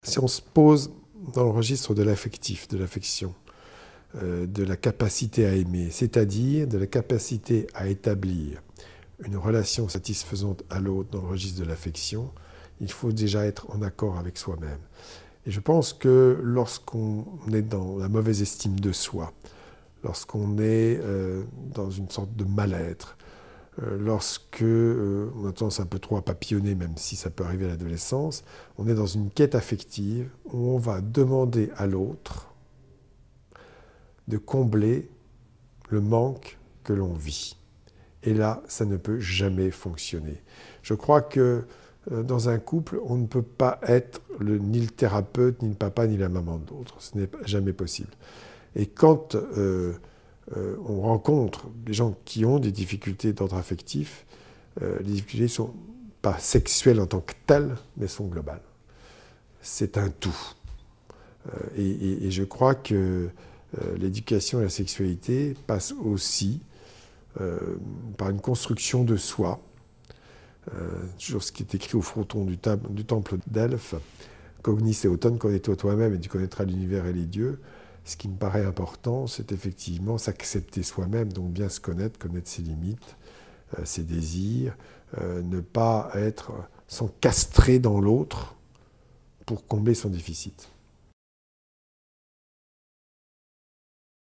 Si on se pose dans le registre de l'affectif, de l'affection, de la capacité à aimer, c'est-à-dire de la capacité à établir une relation satisfaisante à l'autre dans le registre de l'affection, il faut déjà être en accord avec soi-même. Et je pense que lorsqu'on est dans la mauvaise estime de soi, lorsqu'on est dans une sorte de mal-être, lorsque on a tendance un peu trop à papillonner, même si ça peut arriver à l'adolescence, on est dans une quête affective où on va demander à l'autre de combler le manque que l'on vit. Et là, ça ne peut jamais fonctionner. Je crois que dans un couple, on ne peut pas être ni le thérapeute, ni le papa, ni la maman de l'autre. Ce n'est jamais possible. Et quand on rencontre des gens qui ont des difficultés d'ordre affectif, les difficultés ne sont pas sexuelles en tant que telles, mais sont globales. C'est un tout. Et je crois que l'éducation et la sexualité passent aussi par une construction de soi. Toujours ce qui est écrit au fronton du temple d'Elphes, cognis et auton, connais-toi toi-même et tu connaîtras l'univers et les dieux. Ce qui me paraît important, c'est effectivement s'accepter soi-même, donc bien se connaître ses limites, ses désirs, ne pas être s'encastrer dans l'autre pour combler son déficit.